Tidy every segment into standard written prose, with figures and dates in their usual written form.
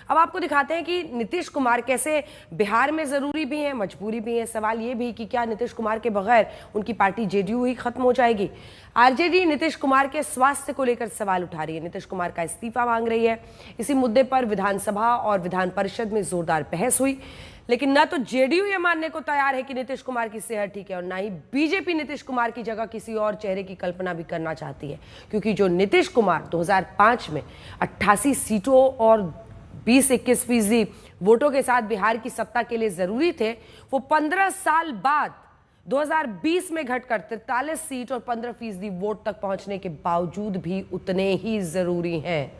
अब आपको दिखाते हैं कि नीतीश कुमार कैसे बिहार में जरूरी भी हैं, मजबूरी भी है। सवाल ये भी कि क्या नीतीश कुमार के बगैर उनकी पार्टी जेडीयू ही खत्म हो जाएगी। आरजेडी नीतीश कुमार के स्वास्थ्य को लेकर सवाल उठा रही है, नीतीश कुमार का इस्तीफा मांग रही है। इसी मुद्दे पर विधानसभा और विधान परिषद में जोरदार बहस हुई, लेकिन न तो जेडीयू ये मानने को तैयार है कि नीतीश कुमार की सेहत ठीक है और ना ही बीजेपी नीतीश कुमार की जगह किसी और चेहरे की कल्पना भी करना चाहती है, क्योंकि जो नीतीश कुमार 2005 में 88 सीटों और 20-21% वोटों के साथ बिहार की सत्ता के लिए जरूरी थे, वो 15 साल बाद 2020 में घटकर 43 सीट और 15% वोट तक पहुंचने के बावजूद भी उतने ही जरूरी हैं।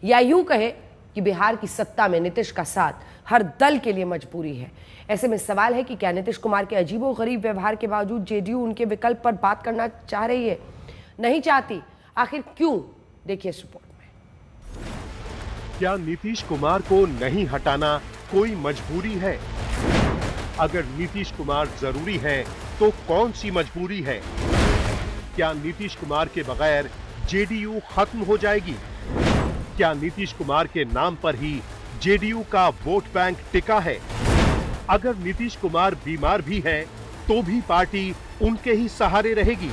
या यूं कहे कि बिहार की सत्ता में नीतीश का साथ हर दल के लिए मजबूरी है। ऐसे में सवाल है कि क्या नीतीश कुमार के अजीबोगरीब व्यवहार के बावजूद जेडीयू उनके विकल्प पर बात करना चाह रही है, नहीं चाहती, आखिर क्यों? देखिए इस रिपोर्ट में। क्या नीतीश कुमार को नहीं हटाना कोई मजबूरी है? अगर नीतीश कुमार जरूरी है तो कौन सी मजबूरी है? क्या नीतीश कुमार के बगैर जेडीयू खत्म हो जाएगी? क्या नीतीश कुमार के नाम पर ही जेडीयू का वोट बैंक टिका है? अगर नीतीश कुमार बीमार भी है तो भी पार्टी उनके ही सहारे रहेगी।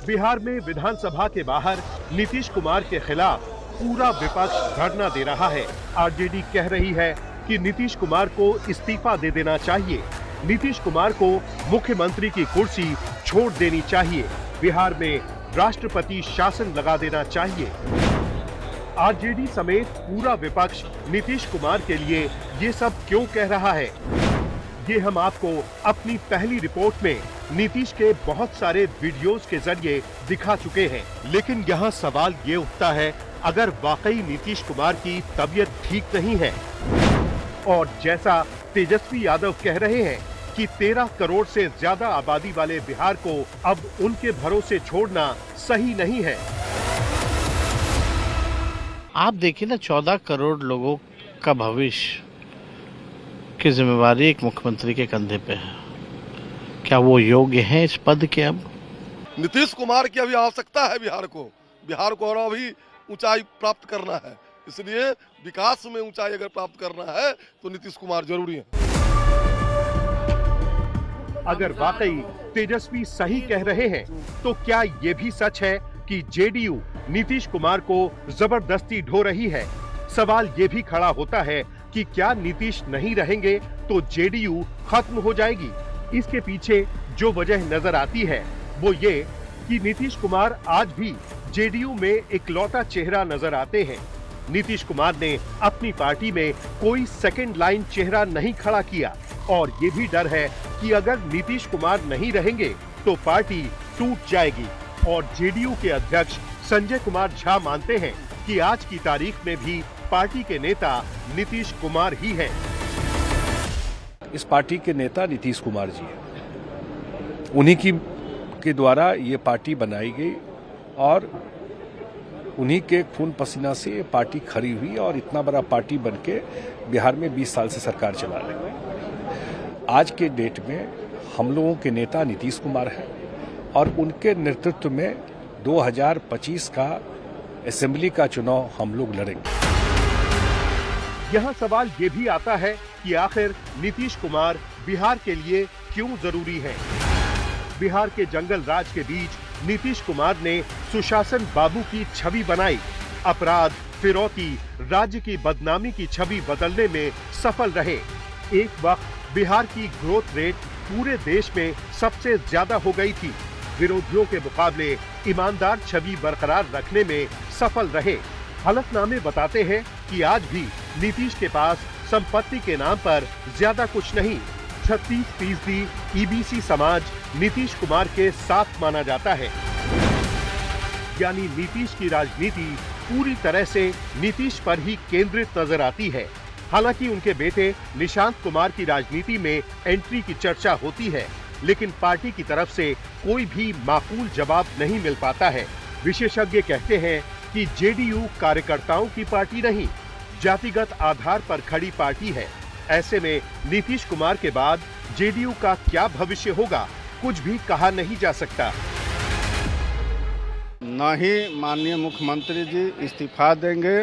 बिहार में विधानसभा के बाहर नीतीश कुमार के खिलाफ पूरा विपक्ष धरना दे रहा है। आरजेडी कह रही है कि नीतीश कुमार को इस्तीफा दे देना चाहिए, नीतीश कुमार को मुख्यमंत्री की कुर्सी छोड़ देनी चाहिए, बिहार में राष्ट्रपति शासन लगा देना चाहिए। आरजेडी समेत पूरा विपक्ष नीतीश कुमार के लिए ये सब क्यों कह रहा है, ये हम आपको अपनी पहली रिपोर्ट में नीतीश के बहुत सारे वीडियोस के जरिए दिखा चुके हैं। लेकिन यहाँ सवाल ये उठता है, अगर वाकई नीतीश कुमार की तबीयत ठीक नहीं है और जैसा तेजस्वी यादव कह रहे हैं कि 13 करोड़ से ज्यादा आबादी वाले बिहार को अब उनके भरोसे छोड़ना सही नहीं है। आप देखिए ना, 14 करोड़ लोगों का भविष्य की जिम्मेवारी एक मुख्यमंत्री के कंधे पे है। क्या वो योग्य है इस पद के? अब नीतीश कुमार की अभी आवश्यकता है बिहार को और अभी ऊंचाई प्राप्त करना है, इसलिए विकास में ऊंचाई अगर प्राप्त करना है तो नीतीश कुमार जरूरी है। अगर वाकई तेजस्वी सही कह रहे हैं तो क्या ये भी सच है कि जेडीयू नीतीश कुमार को जबरदस्ती ढो रही है? सवाल ये भी खड़ा होता है कि क्या नीतीश नहीं रहेंगे तो जेडीयू खत्म हो जाएगी? इसके पीछे जो वजह नजर आती है वो ये कि नीतीश कुमार आज भी जेडीयू में इकलौता चेहरा नजर आते हैं। नीतीश कुमार ने अपनी पार्टी में कोई सेकंड लाइन चेहरा नहीं खड़ा किया और ये भी डर है कि अगर नीतीश कुमार नहीं रहेंगे तो पार्टी टूट जाएगी। और जेडीयू के अध्यक्ष संजय कुमार झा मानते हैं कि आज की तारीख में भी पार्टी के नेता नीतीश कुमार ही हैं। इस पार्टी के नेता नीतीश कुमार जी हैं, उन्हीं के द्वारा ये पार्टी बनाई गई और उन्हीं के खून पसीना से ये पार्टी खड़ी हुई और इतना बड़ा पार्टी बनके बिहार में 20 साल से सरकार चला रहे हैं। आज के डेट में हम लोगों के नेता नीतीश कुमार हैं और उनके नेतृत्व में 2025 का असेंबली का चुनाव हम लोग लड़ेंगे। यहाँ सवाल ये भी आता है कि आखिर नीतीश कुमार बिहार के लिए क्यों जरूरी है? बिहार के जंगल राज के बीच नीतीश कुमार ने सुशासन बाबू की छवि बनाई, अपराध, फिरौती, राज्य की बदनामी की छवि बदलने में सफल रहे। एक वक्त बिहार की ग्रोथ रेट पूरे देश में सबसे ज्यादा हो गई थी, विरोधियों के मुकाबले ईमानदार छवि बरकरार रखने में सफल रहे। हलफनामे बताते हैं कि आज भी नीतीश के पास संपत्ति के नाम पर ज्यादा कुछ नहीं। 36% ईबीसी समाज नीतीश कुमार के साथ माना जाता है। यानी नीतीश की राजनीति पूरी तरह से नीतीश पर ही केंद्रित नजर आती है। हालांकि उनके बेटे निशांत कुमार की राजनीति में एंट्री की चर्चा होती है, लेकिन पार्टी की तरफ से कोई भी माकूल जवाब नहीं मिल पाता है। विशेषज्ञ कहते हैं कि जेडीयू कार्यकर्ताओं की पार्टी नहीं, जातिगत आधार पर खड़ी पार्टी है। ऐसे में नीतीश कुमार के बाद जेडीयू का क्या भविष्य होगा, कुछ भी कहा नहीं जा सकता। न ही माननीय मुख्यमंत्री जी इस्तीफा देंगे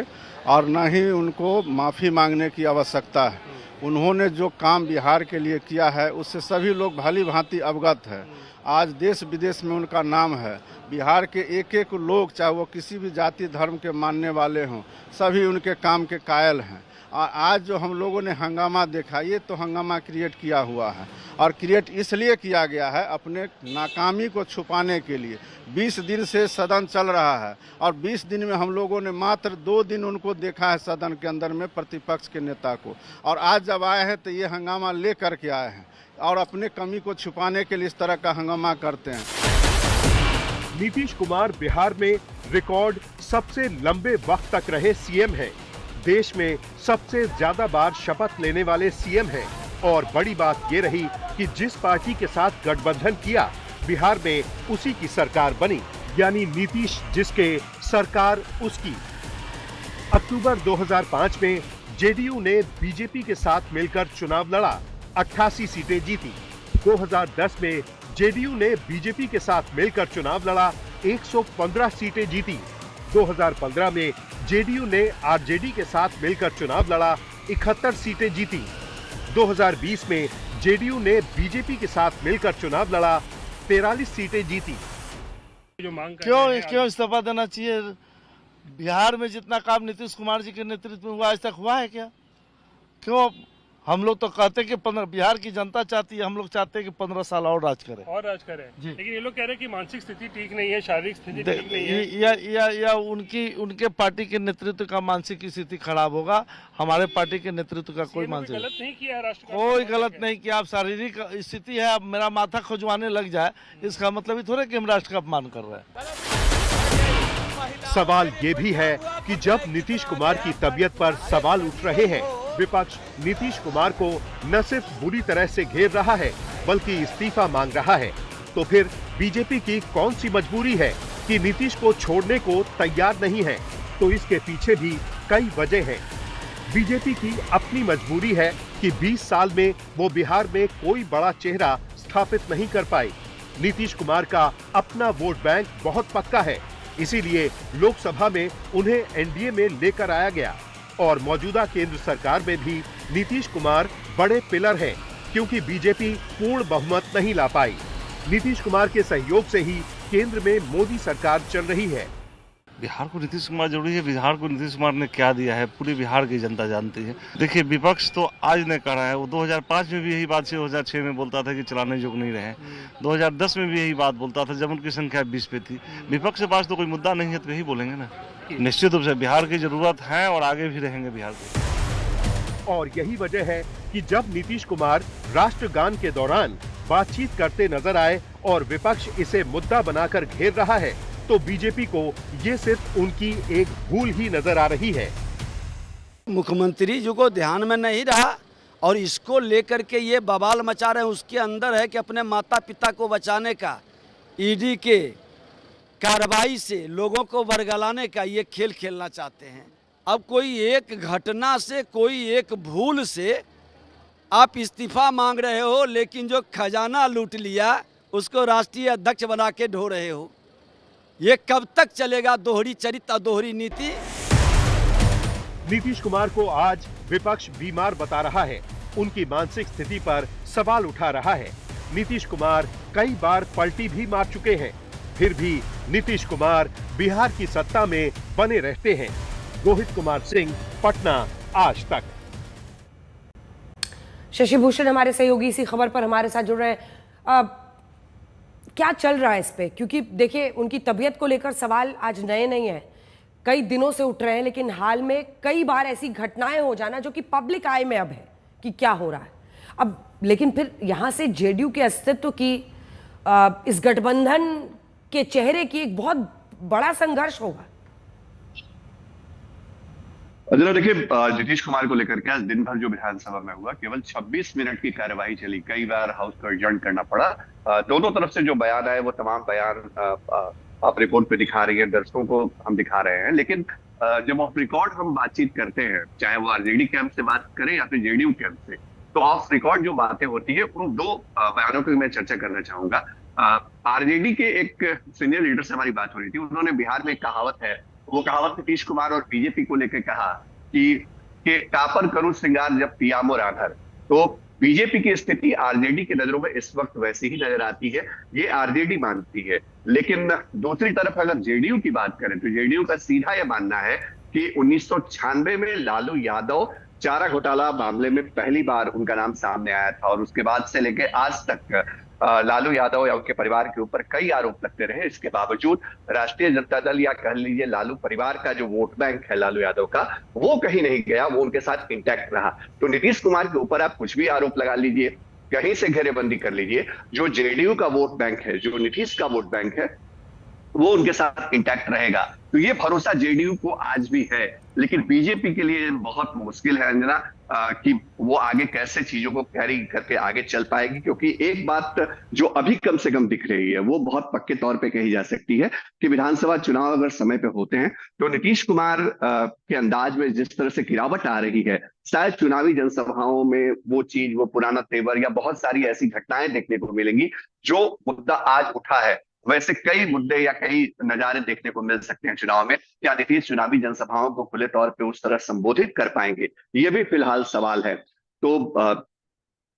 और न ही उनको माफ़ी मांगने की आवश्यकता है। उन्होंने जो काम बिहार के लिए किया है उससे सभी लोग भली भांति अवगत है। आज देश विदेश में उनका नाम है। बिहार के एक एक लोग, चाहे वो किसी भी जाति धर्म के मानने वाले हों, सभी उनके काम के कायल हैं। और आज जो हम लोगों ने हंगामा देखा, ये तो हंगामा क्रिएट किया हुआ है और क्रिएट इसलिए किया गया है अपने नाकामी को छुपाने के लिए। 20 दिन से सदन चल रहा है और 20 दिन में हम लोगों ने मात्र 2 दिन उनको देखा है सदन के अंदर में, प्रतिपक्ष के नेता को। और आज जब आए हैं तो ये हंगामा ले करके आए हैं और अपने कमी को छुपाने के लिए इस तरह का हंगामा करते हैं। नीतीश कुमार बिहार में रिकॉर्ड सबसे लंबे वक्त तक रहे सीएम हैं। देश में सबसे ज्यादा बार शपथ लेने वाले सीएम हैं। और बड़ी बात ये रही कि जिस पार्टी के साथ गठबंधन किया, बिहार में उसी की सरकार बनी, यानी नीतीश जिसके, सरकार उसकी। अक्टूबर 2005 में जेडीयू ने बीजेपी के साथ मिलकर चुनाव लड़ा, 88 सीटें जीती। 2010 में जेडीयू ने बीजेपी के साथ मिलकर चुनाव लड़ा, 115 सीटें जीती। 2015 में जेडीयू ने आरजेडी के साथ मिलकर चुनाव लड़ा, 71 सीटें जीती। 2020 में जेडीयू ने बीजेपी के साथ मिलकर चुनाव लड़ा, 43 सीटें जीती। क्यों इस्तीफा देना चाहिए? बिहार में जितना काम नीतीश कुमार जी के नेतृत्व में हुआ, आज तक हुआ है क्या? क्यों? हम लोग तो कहते हैं कि बिहार की जनता चाहती है, हम लोग चाहते हैं कि 15 साल और राज करें। लेकिन ये लोग कह रहे हैं कि मानसिक स्थिति ठीक नहीं है, शारीरिक स्थिति ठीक नहीं है। या उनके पार्टी के नेतृत्व का मानसिक स्थिति खराब होगा। हमारे पार्टी के नेतृत्व का कोई मानसिक गलत नहीं किया है, राष्ट्र कोई गलत नहीं किया। आप शारीरिक स्थिति है, अब मेरा माथा खुजवाने लग जाए, इसका मतलब ही थोड़ा कि हम राष्ट्र का अपमान कर रहे हैं। सवाल ये भी है कि जब नीतीश कुमार की तबीयत पर सवाल उठ रहे हैं, विपक्ष नीतीश कुमार को न सिर्फ बुरी तरह से घेर रहा है बल्कि इस्तीफा मांग रहा है, तो फिर बीजेपी की कौन सी मजबूरी है कि नीतीश को छोड़ने को तैयार नहीं है? तो इसके पीछे भी कई वजह हैं। बीजेपी की अपनी मजबूरी है कि 20 साल में वो बिहार में कोई बड़ा चेहरा स्थापित नहीं कर पाए। नीतीश कुमार का अपना वोट बैंक बहुत पक्का है, इसीलिए लोकसभा में उन्हें एनडीए में लेकर आया गया और मौजूदा केंद्र सरकार में भी नीतीश कुमार बड़े पिलर हैं, क्योंकि बीजेपी पूर्ण बहुमत नहीं ला पाई। नीतीश कुमार के सहयोग से ही केंद्र में मोदी सरकार चल रही है। बिहार को नीतीश कुमार जरूरी है। बिहार को नीतीश कुमार ने क्या दिया है पूरी बिहार की जनता जानती है। देखिए, विपक्ष तो आज ने करा है, वो 2005 में भी यही बात 2006 में बोलता था कि चलाने योग्य नहीं रहे, 2010 में भी यही बात बोलता था जब उनकी संख्या 20 पे थी। विपक्ष के पास तो कोई मुद्दा नहीं है तो यही बोलेंगे ना। निश्चित रूप से बिहार की जरूरत है और आगे भी रहेंगे बिहार के। और यही वजह है कि जब नीतीश कुमार राष्ट्रगान के दौरान बातचीत करते नजर आए और विपक्ष इसे मुद्दा बनाकर घेर रहा है, तो बीजेपी को ये सिर्फ उनकी एक भूल ही नजर आ रही है। मुख्यमंत्री जी को ध्यान में नहीं रहा और इसको लेकर के ये बवाल मचा रहे हैं। उसके अंदर है कि अपने माता पिता को बचाने का, ईडी के कार्रवाई से लोगों को बरगलाने का ये खेल खेलना चाहते हैं। अब कोई एक घटना से, कोई एक भूल से आप इस्तीफा मांग रहे हो, लेकिन जो खजाना लूट लिया उसको राष्ट्रीय अध्यक्ष बना के ढो रहे हो। ये कब तक चलेगा? दोहरी चरित्र, दोहरी नीति। नीतीश कुमार को आज विपक्ष बीमार बता रहा है, उनकी मानसिक स्थिति पर सवाल उठा रहा है। नीतीश कुमार कई बार पलटी भी मार चुके हैं, फिर भी नीतीश कुमार बिहार की सत्ता में बने रहते हैं। रोहित कुमार सिंह, पटना, आज तक। शशि भूषण हमारे सहयोगी इसी खबर पर हमारे साथ जुड़ रहे हैं। क्या चल रहा है इस पे? क्योंकि देखिए, उनकी तबीयत को लेकर सवाल आज नए नहीं है, कई दिनों से उठ रहे हैं, लेकिन हाल में कई बार ऐसी घटनाएं हो जाना जो कि पब्लिक आई में अब है कि क्या हो रहा है अब। लेकिन फिर यहां से जेडीयू के अस्तित्व की, इस गठबंधन के चेहरे की एक बहुत बड़ा संघर्ष होगा। जरा देखिए, नीतीश कुमार को लेकर के आज दिन भर जो विधानसभा में हुआ, केवल 26 मिनट की कार्यवाही चली। कई बार हाउस को एडजर्न करना पड़ा। दोनों तरफ से जो बयान आए वो तमाम बयान आप रिपोर्ट पे दिखा रही है, दर्शकों को हम दिखा रहे हैं। लेकिन जब ऑफ रिकॉर्ड हम बातचीत करते हैं, चाहे वो आरजेडी कैंप से बात करें या फिर जेडीयू कैंप से, तो ऑफ रिकॉर्ड जो बातें होती है उन दो बयानों की मैं चर्चा करना चाहूंगा। आरजेडी के एक सीनियर लीडर से हमारी बात हो रही थी, उन्होंने बिहार में एक कहावत है, वो कहावत नीतीश कुमार और बीजेपी को लेकर कहा कि कापर करूं श्रृंगार जब पियामो राधर। तो बीजेपी की स्थिति आरजेडी की नजरों में इस वक्त वैसी ही नजर आती है, ये आरजेडी मानती है। लेकिन दूसरी तरफ अगर जेडीयू की बात करें तो जेडीयू का सीधा यह मानना है कि 1996 में लालू यादव चारा घोटाला मामले में पहली बार उनका नाम सामने आया था और उसके बाद से लेकर आज तक लालू यादव या उनके परिवार के ऊपर कई आरोप लगते रहे। इसके बावजूद राष्ट्रीय जनता दल या कह लीजिए लालू परिवार का जो वोट बैंक है लालू यादव का, वो कहीं नहीं गया, वो उनके साथ इंटैक्ट रहा। तो नीतीश कुमार के ऊपर आप कुछ भी आरोप लगा लीजिए, कहीं से घेरेबंदी कर लीजिए, जो जेडीयू का वोट बैंक है, जो नीतीश का वोट बैंक है, वो उनके साथ इंटैक्ट रहेगा। तो ये भरोसा जेडीयू को आज भी है, लेकिन बीजेपी के लिए बहुत मुश्किल है अंजना कि वो आगे कैसे चीजों को कैरी करके आगे चल पाएगी। क्योंकि एक बात जो अभी कम से कम दिख रही है वो बहुत पक्के तौर पे कही जा सकती है कि विधानसभा चुनाव अगर समय पे होते हैं तो नीतीश कुमार के अंदाज में जिस तरह से गिरावट आ रही है, शायद चुनावी जनसभाओं में वो चीज, वो पुराना तेवर या बहुत सारी ऐसी घटनाएं देखने को मिलेंगी। जो मुद्दा आज उठा है वैसे कई मुद्दे या कई नजारे देखने को मिल सकते हैं चुनाव में। क्या नीतीश चुनावी जनसभाओं को खुले तौर पे उस तरह संबोधित कर पाएंगे, ये भी फिलहाल सवाल है। तो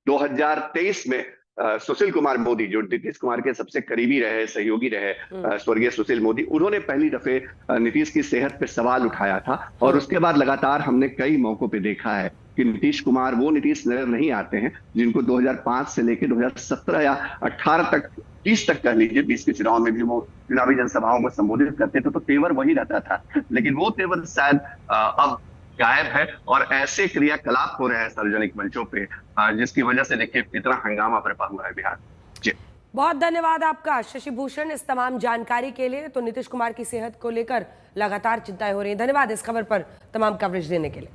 2023 में सुशील कुमार मोदी जो नीतीश कुमार के सबसे करीबी रहे, सहयोगी रहे, स्वर्गीय सुशील मोदी, उन्होंने पहली दफे नीतीश की सेहत पे सवाल उठाया था और उसके बाद लगातार हमने कई मौकों पे देखा है कि नीतीश कुमार वो नीतीश नजर नहीं आते हैं जिनको 2005 से लेकर 2017 या 18 तक, 30 तक कह लीजिए, 20 के चुनाव में भी वो चुनावी जनसभाओं को संबोधित करते थे तो तेवर वही रहता था। लेकिन वो तेवर शायद अब गायब है और ऐसे क्रियाकलाप हो रहे हैं सार्वजनिक मंचों पे जिसकी वजह से देखिए इतना हंगामा बरपा हुआ है बिहार। जी बहुत धन्यवाद आपका शशि भूषण इस तमाम जानकारी के लिए। तो नीतीश कुमार की सेहत को लेकर लगातार चिंताएं हो रही हैं। धन्यवाद इस खबर पर तमाम कवरेज देने के लिए।